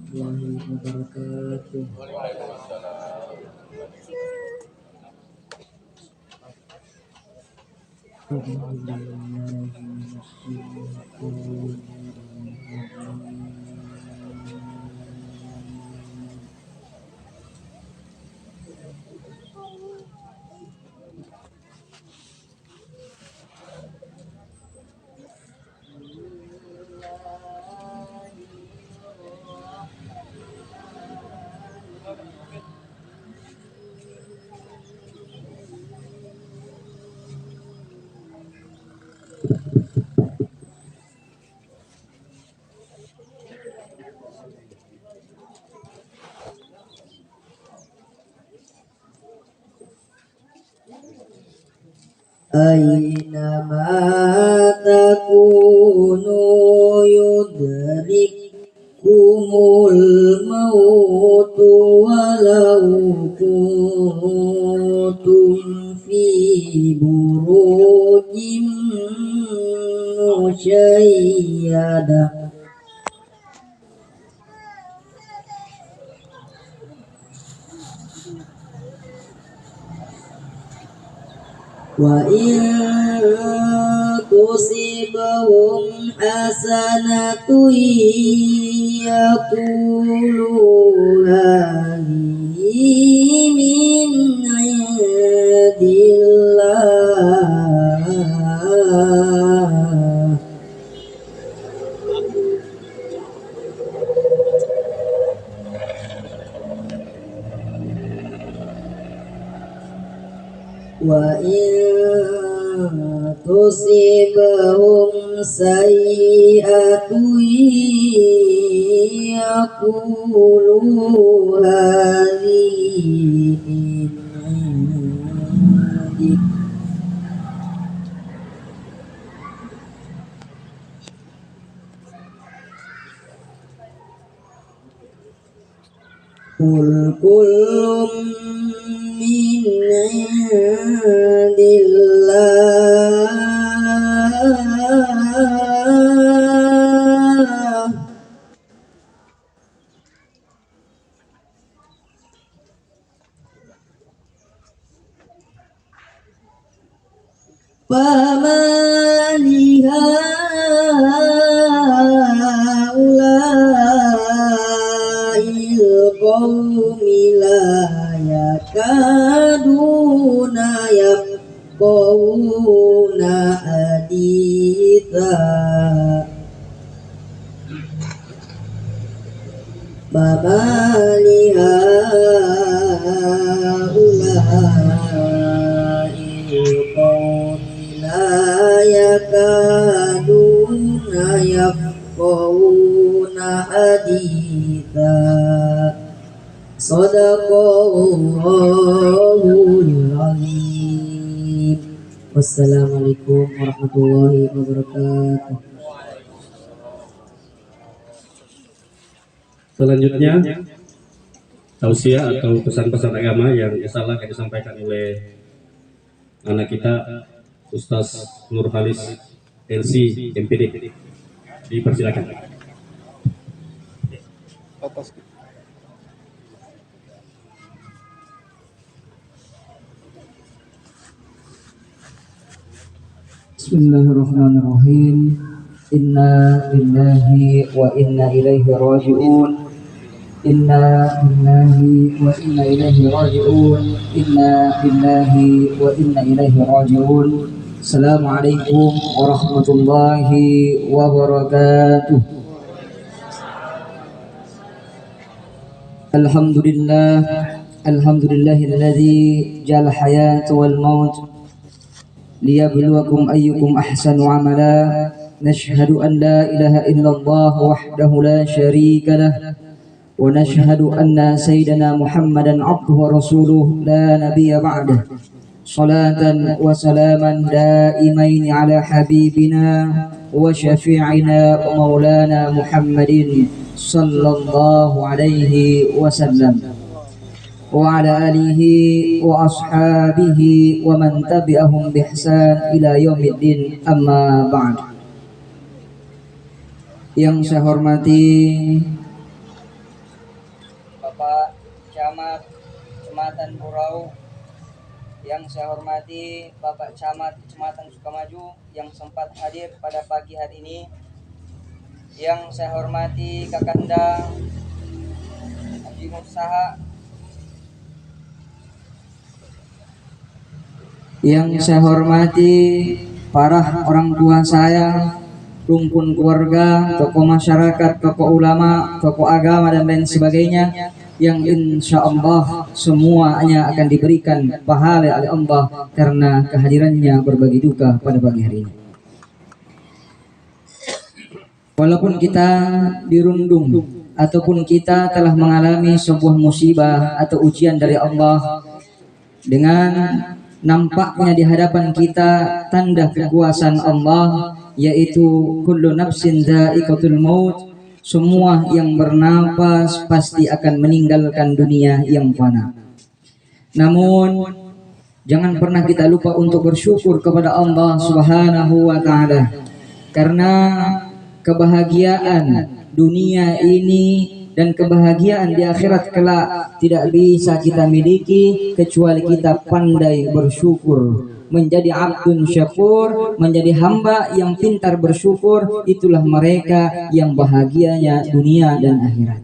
warahmatullahi wabarakatuh. Aynama takunu yudrikumul mautu walau kuntum fi burujim musyayyada. Wa in tusibhum hasanatun yaqulu hadhihi min indillah wa in tusibhum sayyi'atun yaqulu hadhihi min indik Qul kullum min indillah famali haula'il qaumi la yakaduna yafqahuna haditha famali haula'il qaumi la yakaduna yafqahuna haditha. Shadaqallahul azim. Wassalamualaikum warahmatullahi wabarakatuh. Selanjutnya tausiah atau pesan-pesan agama yang insyaallah akan disampaikan oleh anak kita Ustaz Nurhalis LC MPD. Dipersilakan. Bismillahirrahmanirrahim. Inna lillahi wa inna ilaihi raji'un. Inna lillahi wa inna ilaihi raji'un. Inna lillahi wa inna ilaihi raji'un. Assalamualaikum warahmatullahi wabarakatuh. Alhamdulillah, alhamdulillahilladzi ja'al hayata wal maut liyabluwakum ayyukum ahsanu amala. Nashhadu an la ilaha illallah wahdahu la syarika lah wa nashhadu anna sayyidana Muhammadan abduhu wa rasuluh la nabiyya ba'dah. Salatan wa salaman daimain ala habibina wa syafi'ina wa maulana Muhammadin sallallahu alaihi wasallam wa ala alihi wa ashabihi wa man tabi'ahum bihsan ila yaumiddin, amma ba'd. Yang saya hormati Bapak Camat Kecamatan Burau, yang saya hormati Bapak Camat Kecamatan Sukamaju yang sempat hadir pada pagi hari ini, yang saya hormati Kakanda Haji Mursaha, yang saya hormati para orang tua saya, rumpun keluarga, tokoh masyarakat, tokoh ulama, tokoh agama dan lain sebagainya, yang insya Allah semuanya akan diberikan pahala oleh Allah karena kehadirannya berbagi duka pada pagi hari ini. Walaupun kita dirundung ataupun kita telah mengalami sebuah musibah atau ujian dari Allah, dengan nampaknya di hadapan kita tanda kekuasaan Allah, yaitu kullu nafsin dha'iqatul maut, semua yang bernapas pasti akan meninggalkan dunia yang fana. Namun jangan pernah kita lupa untuk bersyukur kepada Allah Subhanahu wa taala, karena kebahagiaan dunia ini dan kebahagiaan di akhirat kelak tidak bisa kita miliki kecuali kita pandai bersyukur, menjadi abdun syakur, menjadi hamba yang pintar bersyukur. Itulah mereka yang bahagianya dunia dan akhirat.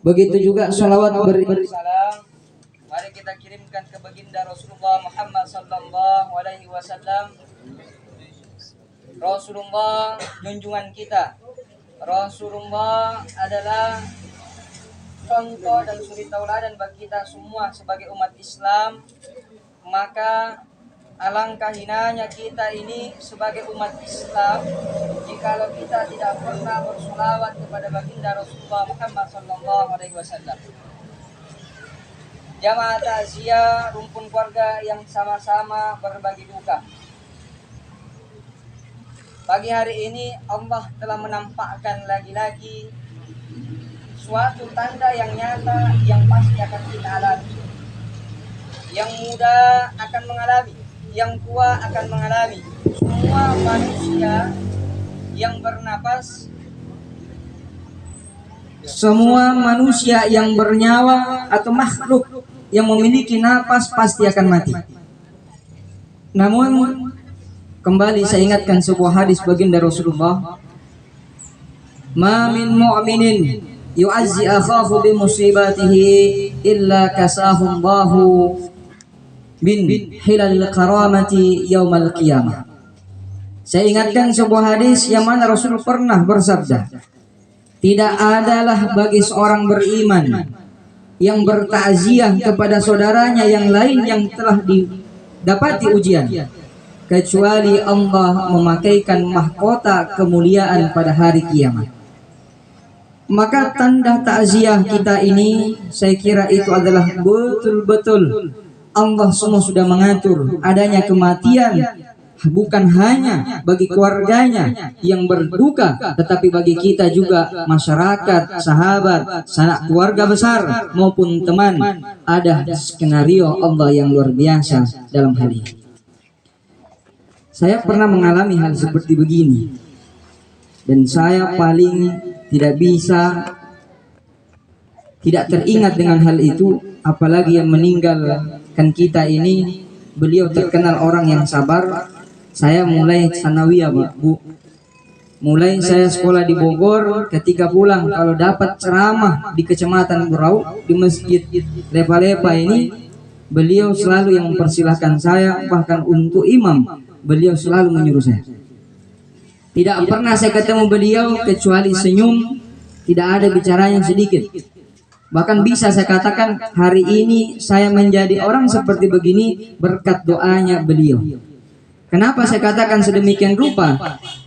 Begitu juga salawat bersalam mari kita kirimkan ke baginda Rasulullah Muhammad sallallahu alaihi wasallam. Rasulullah junjungan kita. Rasulullah adalah contoh dan suri tauladan bagi kita semua sebagai umat Islam. Maka alangkah hinanya kita ini sebagai umat Islam jikalau kita tidak pernah bersolawat kepada baginda Rasulullah Muhammad SAW. Jamaah takziah, rumpun keluarga yang sama-sama berbagi duka. Pagi hari ini Allah telah menampakkan lagi-lagi suatu tanda yang nyata yang pasti akan kita alami. Yang muda akan mengalami, yang tua akan mengalami. Semua manusia yang bernapas, semua manusia yang bernyawa atau makhluk yang memiliki napas pasti akan mati. Namun kembali saya ingatkan sebuah hadis baginda Rasulullah, "Ma min mu'minin yu'azzi akhahu bi musibatihi illa kasahu Allahu min hilal karamati yaumal qiyamah." Saya ingatkan sebuah hadis yang mana Rasul pernah bersabda, tidak adalah bagi seorang beriman yang bertakziah kepada saudaranya yang lain yang telah didapati ujian, kecuali Allah memakaikan mahkota kemuliaan pada hari kiamat. Maka tanda takziah kita ini, saya kira itu adalah betul-betul Allah semua sudah mengatur adanya kematian, bukan hanya bagi keluarganya yang berduka, tetapi bagi kita juga, masyarakat, sahabat, sanak keluarga besar maupun teman. Ada skenario Allah yang luar biasa dalam hal ini. Saya pernah mengalami hal seperti begini, dan saya paling tidak teringat dengan hal itu, apalagi yang meninggalkan kita ini. Beliau terkenal orang yang sabar. Saya mulai sanawiyah, Bu. Mulai saya sekolah di Bogor, ketika pulang kalau dapat ceramah di Kecamatan Burau, di Masjid Lepa-Lepa ini, beliau selalu yang mempersilahkan saya, bahkan untuk imam beliau selalu menyuruh saya. Tidak pernah saya ketemu beliau kecuali senyum, tidak ada bicaranya sedikit. Bahkan bisa saya katakan hari ini saya menjadi orang seperti begini berkat doanya beliau. Kenapa saya katakan sedemikian rupa?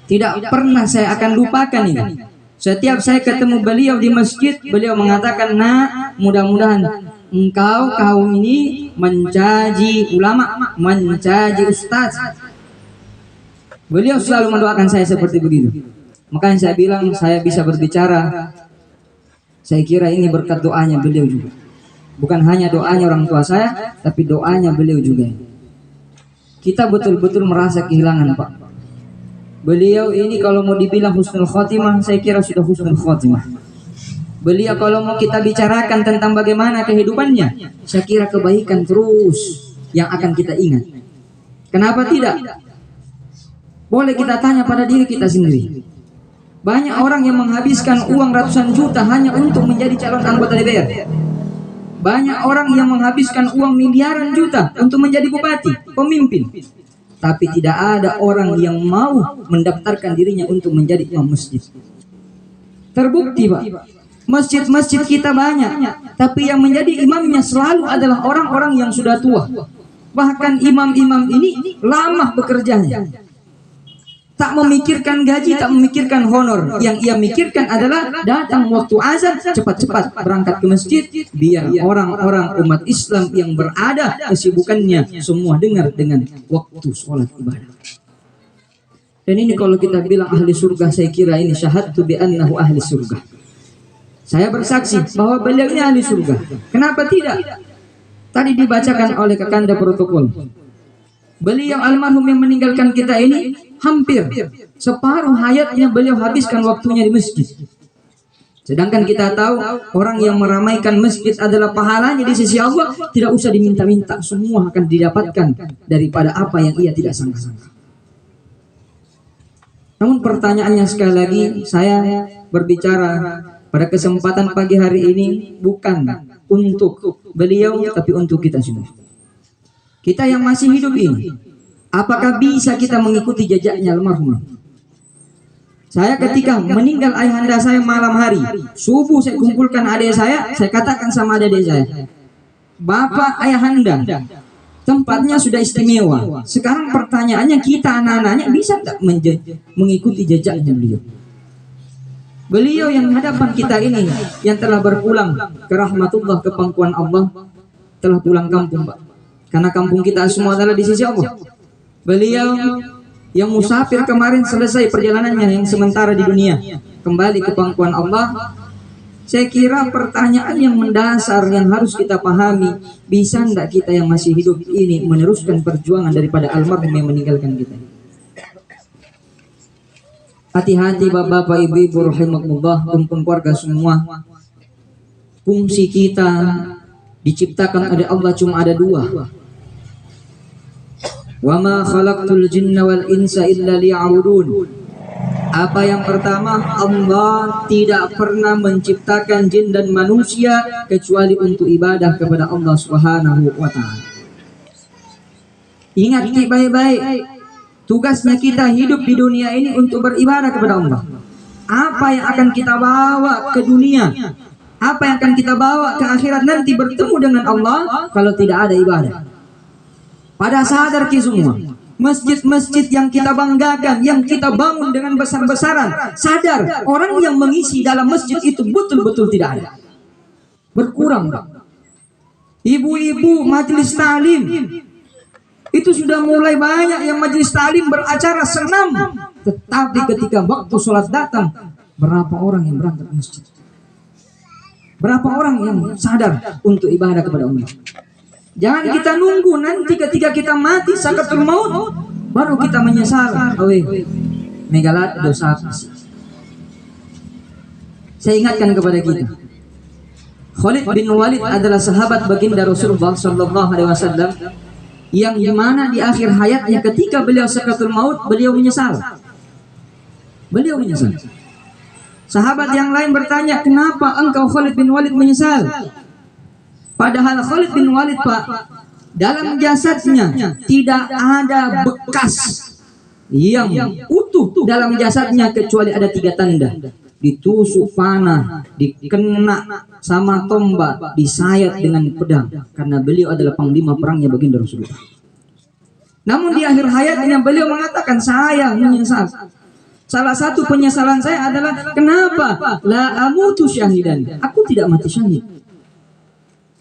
Tidak pernah saya akan lupakan ini. Setiap saya ketemu beliau di masjid, beliau mengatakan, "Nak, mudah-mudahan engkau kaum ini mencaji ulama, mencaji ustaz." Beliau selalu mendoakan saya seperti begitu. Makanya saya bilang saya bisa berbicara. Saya kira ini berkat doanya beliau juga. Bukan hanya doanya orang tua saya, tapi doanya beliau juga. Kita betul-betul merasa kehilangan, Pak. Beliau ini kalau mau dibilang husnul khotimah, saya kira sudah husnul khotimah. Beliau kalau mau kita bicarakan tentang bagaimana kehidupannya, saya kira kebaikan terus yang akan kita ingat. Kenapa tidak? Boleh kita tanya pada diri kita sendiri. Banyak orang yang menghabiskan uang ratusan juta hanya untuk menjadi calon anggota DPR. Banyak orang yang menghabiskan uang miliaran juta untuk menjadi bupati, pemimpin. Tapi tidak ada orang yang mau mendaftarkan dirinya untuk menjadi imam masjid. Terbukti, Pak. Masjid-masjid kita banyak, tapi yang menjadi imamnya selalu adalah orang-orang yang sudah tua. Bahkan imam-imam ini lama bekerjanya. Tak memikirkan gaji, tak memikirkan honor. Yang ia mikirkan adalah datang waktu azan, cepat-cepat berangkat ke masjid, biar orang-orang umat Islam yang berada kesibukannya semua dengar dengan waktu sholat ibadah. Dan ini kalau kita bilang ahli surga, saya kira ini syahadtu bi annahu ahli surga. Saya bersaksi bahwa beliau ini ahli surga. Kenapa tidak? Tadi dibacakan oleh Kakanda protokol. Beliau almarhum yang meninggalkan kita ini hampir separuh hayatnya beliau habiskan waktunya di masjid. Sedangkan kita tahu orang yang meramaikan masjid adalah pahalanya di sisi Allah tidak usah diminta-minta, semua akan didapatkan daripada apa yang ia tidak sangka-sangka. Namun pertanyaannya sekali lagi saya berbicara pada kesempatan pagi hari ini bukan untuk beliau tapi untuk kita semua. Kita yang masih hidup ini, apakah bisa kita mengikuti jejaknya almarhum? Saya ketika meninggal ayahanda saya malam hari, subuh saya kumpulkan adik saya katakan sama adik saya, Bapak ayahanda, tempatnya sudah istimewa. Sekarang pertanyaannya kita anak-anaknya bisa nggak mengikuti jejaknya beliau? Beliau yang hadapan kita ini, yang telah berpulang ke rahmatullah, ke pangkuan Allah, telah pulang kampung, Pak. Karena kampung kita semua adalah di sisi Allah. Beliau yang musafir kemarin selesai perjalanannya yang sementara di dunia, kembali ke pangkuan Allah. Saya kira pertanyaan yang mendasar yang harus kita pahami, bisa enggak kita yang masih hidup ini meneruskan perjuangan daripada almarhum yang meninggalkan kita? Hati-hati bapak-bapak, ibu-ibu rahimakumullah, kumpul keluarga semua. Fungsi kita diciptakan oleh Allah cuma ada dua. Wa ma khalaqtul jinna wal insa illa liya'budun. Apa yang pertama, Allah tidak pernah menciptakan jin dan manusia kecuali untuk ibadah kepada Allah Subhanahu wa taala. Ingat baik-baik, tugasnya kita hidup di dunia ini untuk beribadah kepada Allah. Apa yang akan kita bawa ke dunia? Apa yang akan kita bawa ke akhirat nanti bertemu dengan Allah kalau tidak ada ibadah? Pada sadar kita semua, masjid-masjid yang kita banggakan, yang kita bangun dengan besar-besaran, sadar orang yang mengisi dalam masjid itu betul-betul tidak ada. Berkurang. Ibu-ibu majelis talim itu sudah mulai banyak yang majelis talim beracara senam, tetapi ketika waktu sholat datang, berapa orang yang berangkat ke masjid? Berapa orang yang sadar untuk ibadah kepada Allah? Jangan kita nunggu nanti ketika kita mati sakaratul maut baru kita menyesal. Megalat dosa. Saya ingatkan kepada kita, Khalid bin Walid adalah sahabat baginda Rasulullah Sallallahu Alaihi Wasallam yang dimana di akhir hayatnya ketika beliau sakaratul maut beliau menyesal. Beliau menyesal. Sahabat yang lain bertanya, kenapa engkau Khalid bin Walid menyesal? Padahal Khalid bin Walid, Pak, dalam jasadnya tidak ada bekas yang utuh dalam jasadnya kecuali ada 3 tanda. Ditusuk panah, dikena sama tombak, disayat dengan pedang. Karena beliau adalah panglima perangnya baginda Rasulullah. Namun di akhir hayatnya beliau mengatakan, saya menyesal. Salah satu penyesalan saya adalah kenapa la amutu syahidan, aku tidak mati syahid.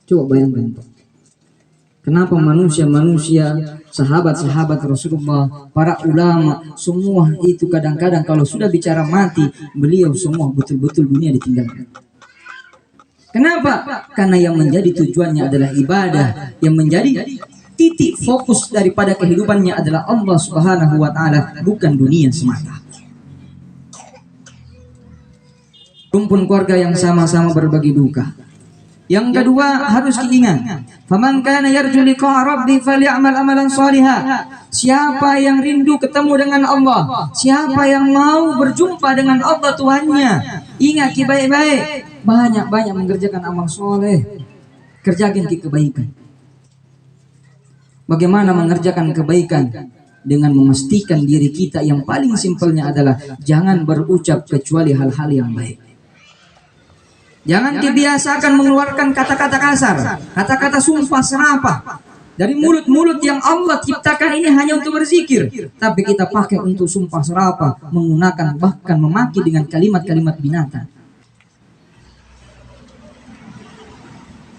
Coba bayangkan, kenapa manusia-manusia, sahabat-sahabat Rasulullah, para ulama, semua itu kadang-kadang kalau sudah bicara mati, beliau semua betul-betul dunia ditinggalkan. Kenapa? Karena yang menjadi tujuannya adalah ibadah, yang menjadi titik fokus daripada kehidupannya adalah Allah Subhanahu wa taala, bukan dunia semata. rumpun keluarga yang sama-sama berbagi duka. Yang kedua harus diingat, faman kana yarju liqa rabbi falyamal amalan shaliha. Siapa yang rindu ketemu dengan Allah, siapa yang mau berjumpa dengan Allah Tuhannya, ingat baik-baik, banyak-banyak mengerjakan amal soleh. Kerjakan kebaikan. Bagaimana mengerjakan kebaikan? Dengan memastikan diri kita yang paling simpelnya adalah jangan berucap kecuali hal-hal yang baik. Jangan kebiasakan mengeluarkan kata-kata kasar, kata-kata sumpah serapah dari mulut-mulut yang Allah ciptakan ini hanya untuk berzikir, tapi kita pakai untuk sumpah serapah, menggunakan bahkan memaki dengan kalimat-kalimat binatang.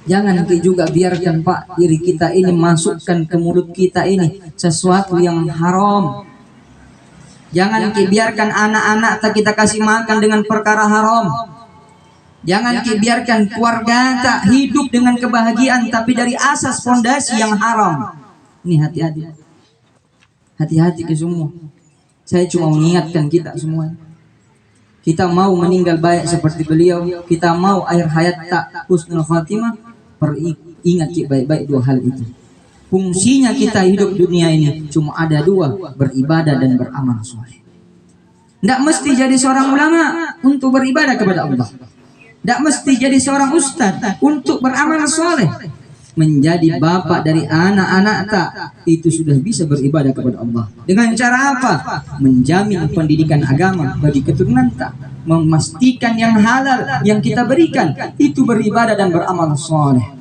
Jangan juga biarkan Pak diri kita ini masukkan ke mulut kita ini sesuatu yang haram. Jangan biarkan anak-anak kita kasih makan dengan perkara haram. Jangan biarkan keluarga tak hidup dengan kebahagiaan tapi dari asas fondasi yang haram. Ini hati-hati. Hati-hati ke semua. Saya cuma mengingatkan kita semua. Kita mau meninggal baik seperti beliau, kita mau akhir hayat tak husnul khatimah, ingat baik-baik dua hal itu. Fungsinya kita hidup dunia ini cuma ada dua, beribadah dan beramal soleh. Tidak mesti jadi seorang ulama untuk beribadah kepada Allah. Tidak mesti jadi seorang ustaz untuk beramal soleh. Menjadi bapak dari anak-anak tak, itu sudah bisa beribadah kepada Allah. Dengan cara apa? Menjamin pendidikan agama bagi keturunan tak. Memastikan yang halal yang kita berikan itu beribadah dan beramal soleh.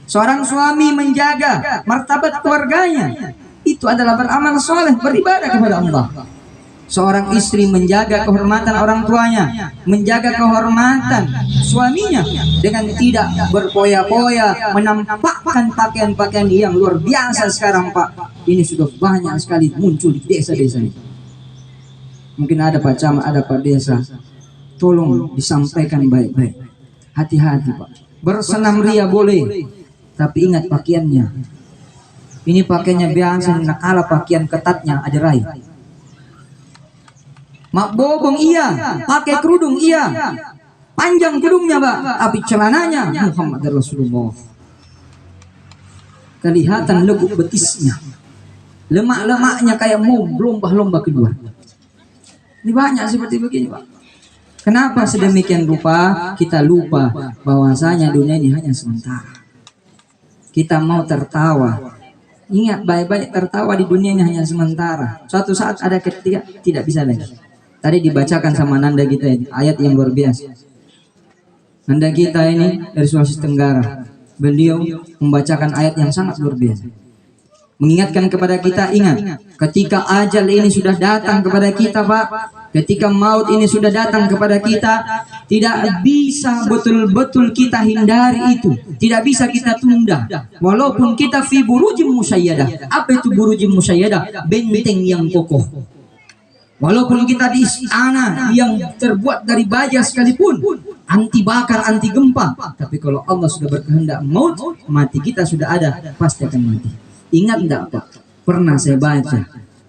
Seorang suami menjaga martabat keluarganya, itu adalah beramal soleh, beribadah kepada Allah. Seorang istri menjaga kehormatan orang tuanya, menjaga kehormatan suaminya dengan tidak berpoya-poya, menampakkan pakaian-pakaian yang luar biasa sekarang Pak. Ini sudah banyak sekali muncul di desa-desa ini. Mungkin ada Pak Camat, ada Pak Desa. Tolong disampaikan baik-baik. Hati-hati Pak. Bersenam ria boleh, tapi ingat pakaiannya. Ini pakaiannya biasa, nak kalah pakaian ketatnya ajarai. Mak bobong iya, pakai kerudung iya, panjang kerudungnya Pak, tapi celananya Muhammad Rasulullah. Kelihatan leguk betisnya, lemak-lemaknya kayak mau lomba-lomba kedua. Ini banyak seperti begini Pak. Kenapa sedemikian rupa? Kita lupa bahwasanya dunia ini hanya sementara. Kita mau tertawa, ingat baik-baik, tertawa di dunia ini hanya sementara. Suatu saat ada ketika tidak bisa lagi. Tadi dibacakan sama Nanda kita ini ayat yang luar biasa. Nanda kita ini dari Sulawesi Tenggara, beliau membacakan ayat yang sangat luar biasa, mengingatkan kepada kita, ingat ketika ajal ini sudah datang kepada kita Pak, ketika maut ini sudah datang kepada kita, tidak bisa betul-betul kita hindari itu, tidak bisa kita tunda. Walaupun kita fi burujim musayyadah. Apa itu burujim musayyadah? Benteng yang kokoh. Walaupun kita di istana yang terbuat dari baja sekalipun, anti bakar, anti gempa, tapi kalau Allah sudah berkehendak maut, mati kita sudah ada, pasti akan mati. Ingat enggak Pak? Pernah saya baca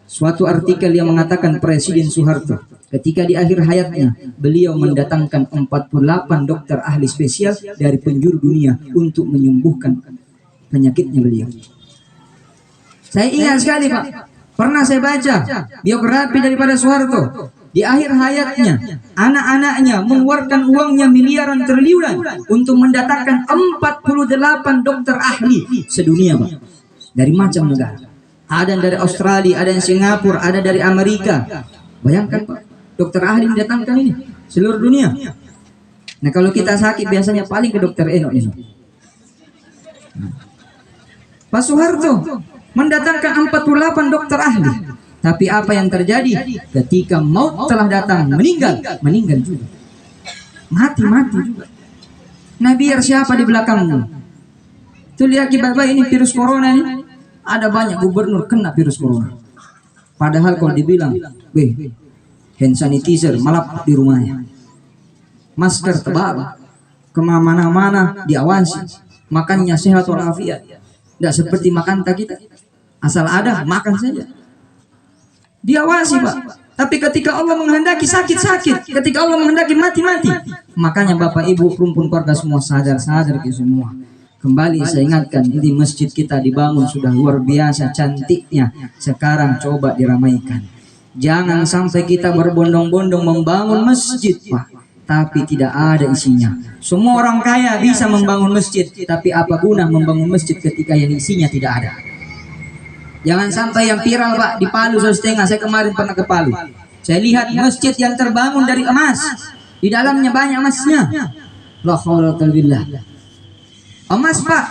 suatu artikel yang mengatakan Presiden Soeharto ketika di akhir hayatnya beliau mendatangkan 48 dokter ahli spesial dari penjuru dunia untuk menyembuhkan penyakitnya beliau. Saya ingat sekali Pak. Pernah saya baca biografi daripada Soeharto. Di akhir hayatnya, anak-anaknya mengeluarkan uangnya miliaran triliunan untuk mendatangkan 48 dokter ahli sedunia Pak. Dari macam negara. Ada yang dari Australia, ada yang Singapura, ada dari Amerika. Bayangkan Pak, dokter ahli mendatangkan ini seluruh dunia. Nah kalau kita sakit biasanya paling ke dokter Eno ini. Pak Soeharto mendatangkan 48 dokter ahli. Tapi apa yang terjadi? Ketika maut telah datang, meninggal juga. Mati juga. Nah biar siapa di belakangmu? Tuh lihat bapak ini virus corona ini. Ada banyak gubernur kena virus corona. Padahal kalau dibilang, hand sanitizer malah di rumahnya. Masker tebal, kemana-mana diawasi. Makannya sehat walafiat. Tidak seperti makan kita. Asal ada, makan saja. Diawasi Pak. Tapi ketika Allah menghendaki sakit-sakit, ketika Allah menghendaki mati-mati. Makanya Bapak Ibu rumpun keluarga semua sadar ke semua. Kembali saya ingatkan, ini masjid kita dibangun sudah luar biasa cantiknya. Sekarang coba diramaikan. Jangan sampai kita berbondong-bondong membangun masjid, Pak, tapi tidak ada isinya. Semua orang kaya bisa membangun masjid, tapi apa guna membangun masjid ketika yang isinya tidak ada? Jangan sampai yang viral, Pak, di Palu 1,5. Saya kemarin pernah ke Palu. Saya lihat masjid yang terbangun dari emas. Di dalamnya banyak emasnya. La haula wala billah. Emas, Pak.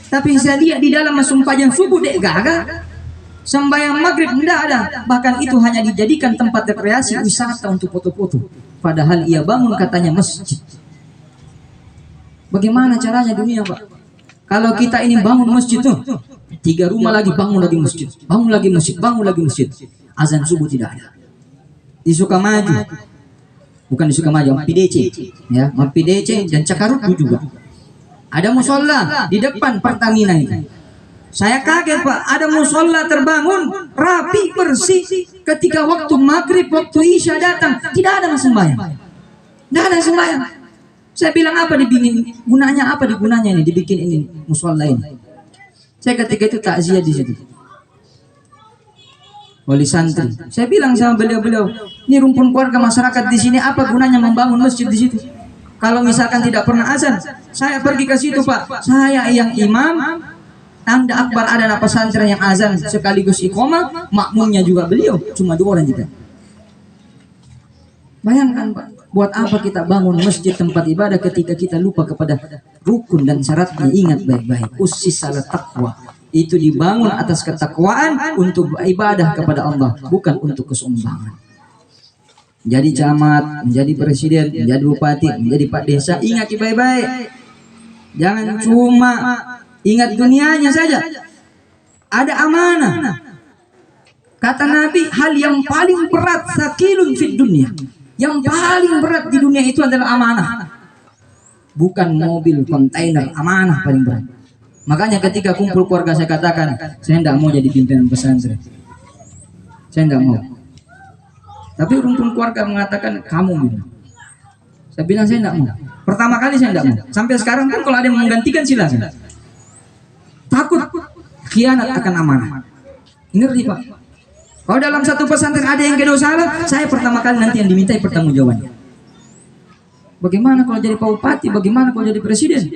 Tapi saya lihat di dalam sembahyang subuh dek gagal. Sembahyang maghrib tidak ada. Bahkan itu hanya dijadikan tempat rekreasi wisata untuk foto-foto. Padahal ia bangun katanya masjid. Bagaimana caranya dunia, Pak? Kalau kita ini bangun masjid tuh, 3 rumah lagi bangun lagi masjid, bangun lagi masjid, bangun lagi masjid. Azan subuh tidak ada. Di Sukamaju, bukan di Sukamaju, PDC, ya, PDC dan Cakaruku juga. Ada musola di depan Pertamina ini. Saya kaget, Pak, ada musola terbangun, rapi, bersih. Ketika waktu maghrib, waktu isya datang, tidak ada sembahyang. Tidak ada sembahyang. Saya bilang apa dibikin, gunanya apa digunanya ini, dibikin ini musola ini. Saya ketika itu takziah di situ. Wali santri. Saya bilang sama beliau-beliau, ini rumpun keluarga masyarakat di sini, apa gunanya membangun masjid di situ? Kalau misalkan tidak pernah azan, saya pergi ke situ, Pak. Saya yang imam, tanda akbar ada anak pesantren yang azan sekaligus iqomah, makmumnya juga beliau, cuma 2 orang juga. Bayangkan, Pak, buat apa kita bangun masjid tempat ibadah ketika kita lupa kepada rukun dan syaratnya? Ingat baik-baik, usis salat taqwa. Itu dibangun atas ketakwaan untuk ibadah kepada Allah, bukan untuk kesumbangan. Menjadi camat, menjadi presiden, menjadi bupati, menjadi pak desa, ingat baik-baik. Jangan cuma ingat dunianya saja. Ada amanah. Kata Nabi, hal yang paling berat sakilun fid dunia. Yang paling berat di dunia itu adalah amanah. Bukan mobil, kontainer, amanah paling berat. Makanya ketika kumpul keluarga saya katakan, saya tidak mau jadi pimpinan pesantren. Saya tidak mau. Tapi rumpun keluarga mengatakan, kamu bilang. Saya bilang saya tidak mau. Pertama kali saya tidak mau. Sampai sekarang pun kalau ada yang menggantikan silakan. Takut khianat akan amanah. Ngerti, Pak? Kalau dalam satu pesantren ada yang kena salah, saya pertama kali nanti yang dimintai pertanggungjawabannya. Bagaimana kalau jadi bupati? Bagaimana kalau jadi presiden?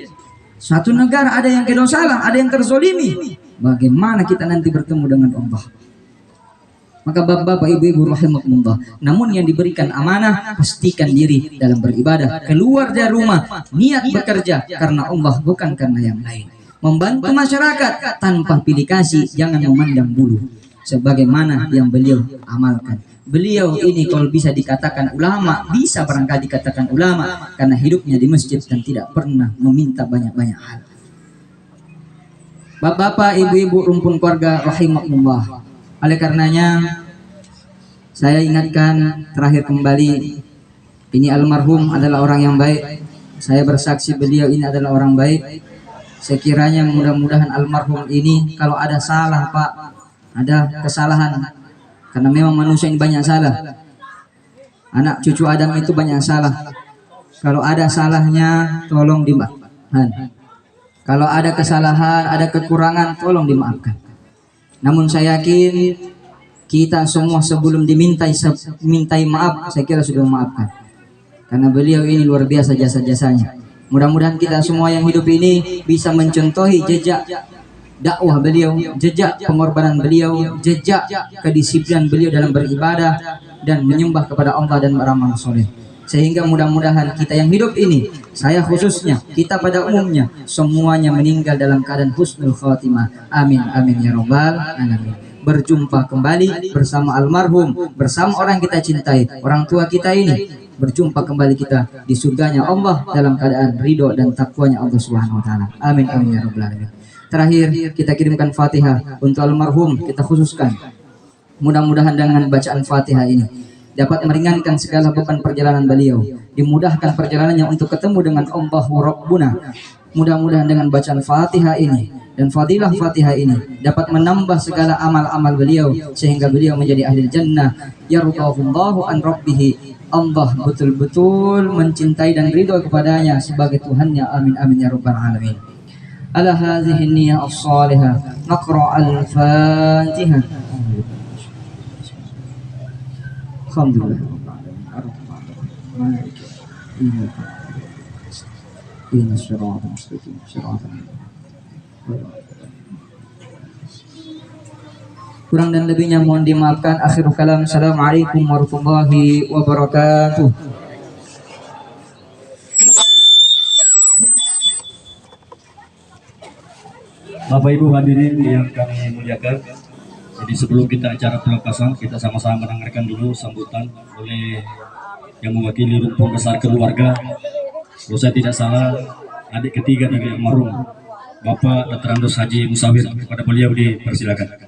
Satu negara ada yang kena salah, ada yang terzolimi. Bagaimana kita nanti bertemu dengan Allah? Maka bapak-bapak, ibu-ibu rahimakumullah, namun yang diberikan amanah, pastikan diri dalam beribadah. Keluar dari rumah, niat bekerja karena Allah, bukan karena yang lain. Membantu masyarakat tanpa pilih kasih, jangan memandang bulu. Sebagaimana yang beliau amalkan. Beliau ini kalau bisa dikatakan ulama, bisa barangkali dikatakan ulama karena hidupnya di masjid dan tidak pernah meminta banyak-banyak hal. Bapak-bapak, ibu-ibu rumpun keluarga rahimakumullah. Oleh karenanya saya ingatkan terakhir kembali, ini almarhum adalah orang yang baik. Saya bersaksi beliau ini adalah orang baik. Sekiranya mudah-mudahan almarhum ini kalau ada salah, Pak, ada kesalahan, karena memang manusia ini banyak salah. Anak cucu Adam itu banyak salah. Kalau ada salahnya, tolong dimaafkan. Kalau ada kesalahan, ada kekurangan, tolong dimaafkan. Namun saya yakin kita semua sebelum mintai maaf, saya kira sudah memaafkan. Karena beliau ini luar biasa jasa-jasanya. Mudah-mudahan kita semua yang hidup ini bisa mencontohi jejak dakwah beliau, jejak pengorbanan beliau, jejak kedisiplinan beliau dalam beribadah dan menyembah kepada Allah dan beramal soleh. Sehingga mudah-mudahan kita yang hidup ini, saya khususnya, kita pada umumnya, semuanya meninggal dalam keadaan husnul khatimah. Amin, amin ya robbal alamin. Berjumpa kembali bersama almarhum, bersama orang kita cintai, orang tua kita ini. Berjumpa kembali kita di surganya Allah dalam keadaan ridho dan takwanya Allah Subhanahu wa taala. Amin, amin ya robbal alamin. Terakhir kita kirimkan Fatihah untuk almarhum, kita khususkan. Mudah-mudahan dengan bacaan Fatihah ini dapat meringankan segala beban perjalanan beliau, dimudahkan perjalanannya untuk ketemu dengan Allah Rabbuna Mudah-mudahan dengan bacaan Fatihah ini dan fadilah Fatihah ini dapat menambah segala amal-amal beliau sehingga beliau menjadi ahli jannah. Yardahullahu an rabbih. Allah betul-betul mencintai dan ridho kepadanya sebagai Tuhannya. Amin amin ya rabbal alamin. Ala hadhihi niyyah as-salihah naqra al-Fatihah. Alhamdulillah. Kurang dan lebihnya mohon dimaafkan. Akhirul kalam. Assalamualaikum warahmatullahi wabarakatuh. Bapak Ibu hadirin yang kami muliakan, jadi sebelum kita acara pelepasan, kita sama-sama mendengarkan dulu sambutan oleh yang mewakili rumpun besar keluarga. Kalau saya tidak salah, adik ketiga dari almarhum Bapak Dr. Andos Haji Musawir. Kepada beliau dipersilakan.